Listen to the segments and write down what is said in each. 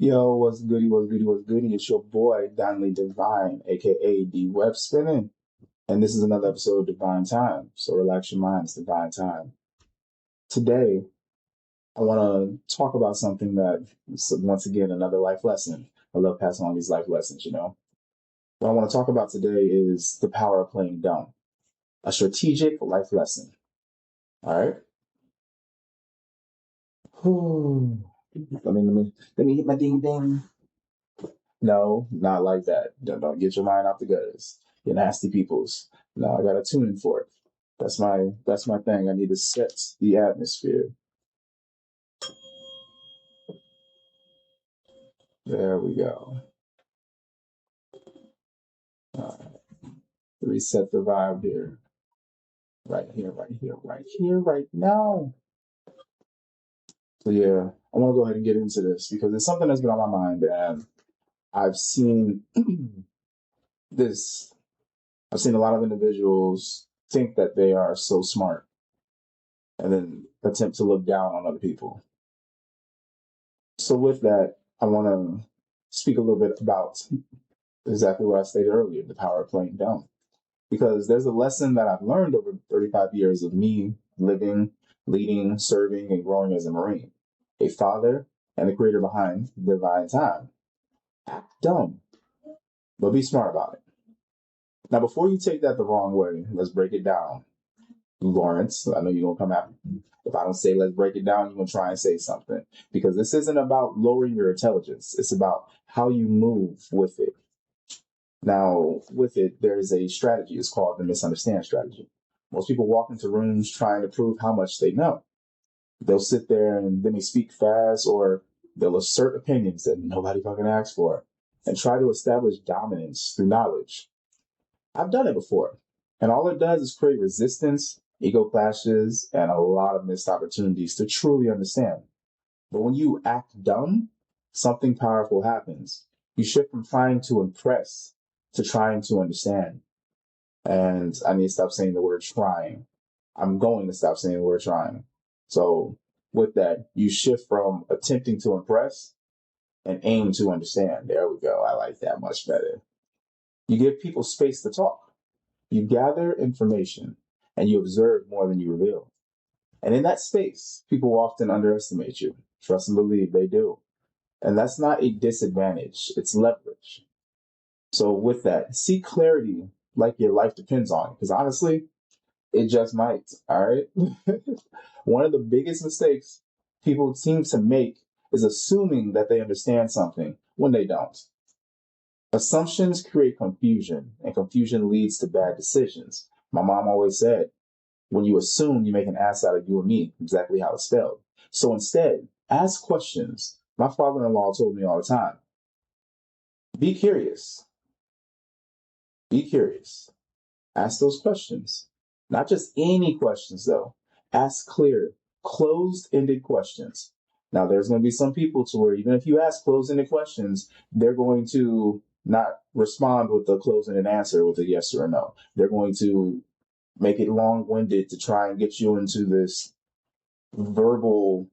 Yo, what's goody, what's goody, what's goody? It's your boy, Danli Divine, aka the Web Spinning. And this is another episode of Divine Time. So relax your mind, it's Divine Time. Today, I want to talk about something that is, once again, another life lesson. I love passing on these life lessons. What I want to talk about today is the power of playing dumb, a strategic life lesson. All right? Let me hit my ding ding. No, not like that. Don't get your mind off the gutters. You nasty peoples. No, I got a tuning for it. That's my thing. I need to set the atmosphere. There we go. All right. Reset the vibe here. Right here, right here, right here, right now. So yeah, I want to go ahead and get into this because it's something that's been on my mind, and I've seen this. I've seen a lot of individuals think that they are so smart and then attempt to look down on other people. So with that, I want to speak a little bit about exactly what I stated earlier, the power of playing dumb. Because there's a lesson that I've learned over 35 years of me living, leading, serving, and growing as a Marine, a father, and the creator behind Divine Time. Act dumb, but be smart about it. Now, before you take that the wrong way, let's break it down. Lawrence, I know you're going to come at me. If I don't say let's break it down, you're going to try and say something. Because this isn't about lowering your intelligence. It's about how you move with it. Now, with it, there's a strategy. It's called the misunderstand strategy. Most people walk into rooms trying to prove how much they know. They'll sit there and then they speak fast, or they'll assert opinions that nobody fucking asked for and try to establish dominance through knowledge. I've done it before. And all it does is create resistance, ego clashes, and a lot of missed opportunities to truly understand. But when you act dumb, something powerful happens. You shift from trying to impress to trying to understand. And I need to stop saying the word trying. I'm going to stop saying the word trying. So with that, you shift from attempting to impress and aim to understand. There we go. I like that much better. You give people space to talk. You gather information and you observe more than you reveal. And in that space, people often underestimate you. Trust and believe they do. And that's not a disadvantage, it's leverage. So, with that, seek clarity like your life depends on it. Because honestly, it just might. All right. One of the biggest mistakes people seem to make is assuming that they understand something when they don't. Assumptions create confusion, and confusion leads to bad decisions. My mom always said, when you assume, you make an ass out of you and me, exactly how it's spelled. So instead, ask questions. My father in law told me all the time, be curious, be curious. Ask those questions. Not just any questions, though. Ask clear, closed ended questions. Now, there's going to be some people to where even if you ask closed ended questions, they're going to not respond with a closed ended answer with a yes or a no. They're going to make it long winded to try and get you into this verbal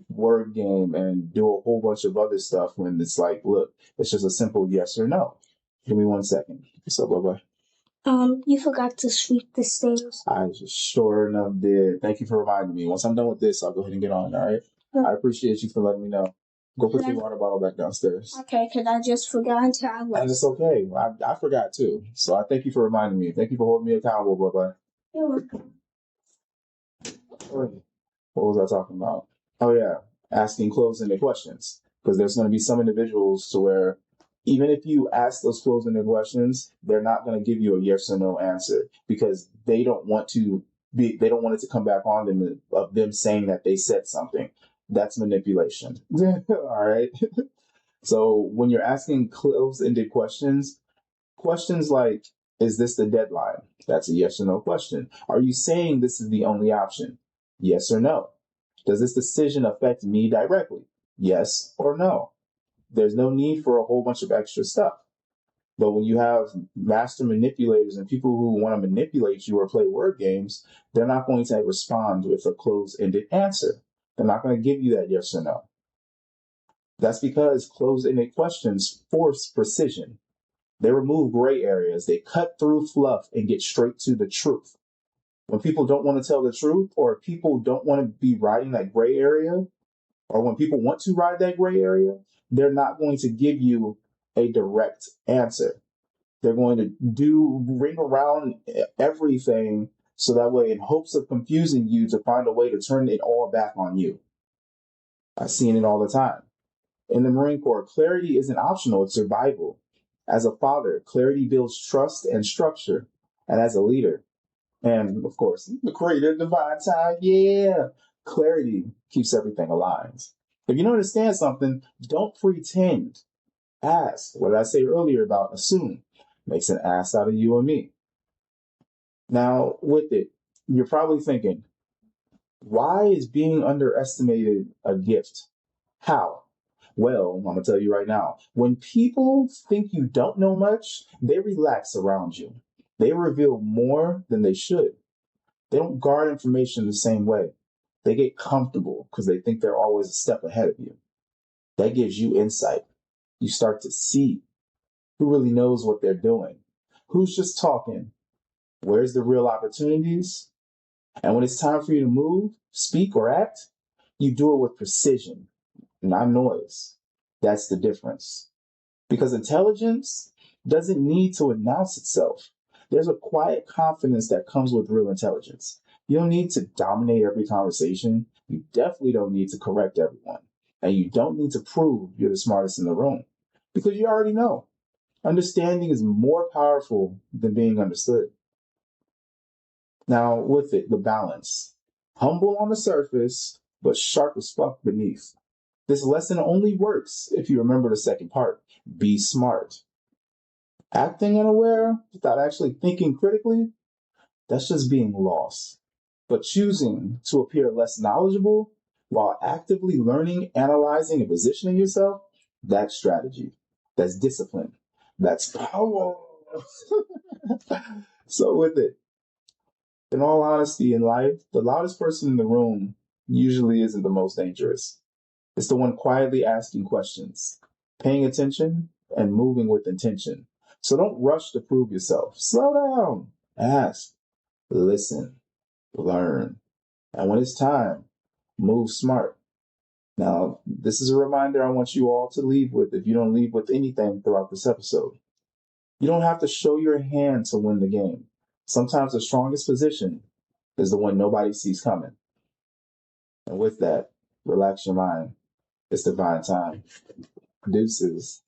word game and do a whole bunch of other stuff when it's like, look, it's just a simple yes or no. Give me 1 second. What's up, bye. You forgot to sweep the stairs. I sure enough did. Thank you for reminding me. Once I'm done with this, I'll go ahead and get on. All right. Yeah. I appreciate you for letting me know. Go put your water bottle back downstairs. Okay, because I just forgot until I And left. it's okay. I forgot too. So I thank you for reminding me. Thank you for holding me accountable, bye. You're welcome. What was I talking about? Oh yeah, asking closed-ended questions. Because there's going to be some individuals to where even if you ask those closed-ended questions, they're not going to give you a yes or no answer because they don't want to be. They don't want it to come back on them of them saying that they said something. That's manipulation. All right. So when you're asking closed-ended questions, questions like, is this the deadline? That's a yes or no question. Are you saying this is the only option? Yes or no. Does this decision affect me directly? Yes or no. There's no need for a whole bunch of extra stuff. But when you have master manipulators and people who want to manipulate you or play word games, they're not going to respond with a closed ended answer. They're not going to give you that yes or no. That's because closed-ended questions force precision. They remove gray areas, they cut through fluff and get straight to the truth. When people don't want to tell the truth, or people don't want to be riding that gray area, or when people want to ride that gray area, they're not going to give you a direct answer. They're going to ring around everything so that way in hopes of confusing you to find a way to turn it all back on you. I've seen it all the time. In the Marine Corps, clarity isn't optional, it's survival. As a father, clarity builds trust and structure. And as a leader, and of course, the creator divine time, yeah, clarity keeps everything aligned. If you don't understand something, don't pretend. Ask. What did I say earlier about assume? Makes an ass out of you and me. Now, with it, you're probably thinking, why is being underestimated a gift? How? Well, I'm going to tell you right now. When people think you don't know much, they relax around you. They reveal more than they should. They don't guard information the same way. They get comfortable because they think they're always a step ahead of you. That gives you insight. You start to see who really knows what they're doing, who's just talking, where's the real opportunities. And when it's time for you to move, speak, or act, you do it with precision, not noise. That's the difference. Because intelligence doesn't need to announce itself. There's a quiet confidence that comes with real intelligence. You don't need to dominate every conversation. You definitely don't need to correct everyone. And you don't need to prove you're the smartest in the room because you already know. Understanding is more powerful than being understood. Now, with it, the balance. Humble on the surface, but sharp as fuck beneath. This lesson only works if you remember the second part. Be smart. Acting unaware without actually thinking critically, that's just being lost. But choosing to appear less knowledgeable while actively learning, analyzing, and positioning yourself, that's strategy. That's discipline. That's power. So with it, in all honesty in life, the loudest person in the room usually isn't the most dangerous. It's the one quietly asking questions, paying attention, and moving with intention. So don't rush to prove yourself. Slow down. Ask, listen, learn. And when it's time, move smart. Now, this is a reminder I want you all to leave with if you don't leave with anything throughout this episode. You don't have to show your hand to win the game. Sometimes the strongest position is the one nobody sees coming. And with that, relax your mind. It's divine time. Deuces.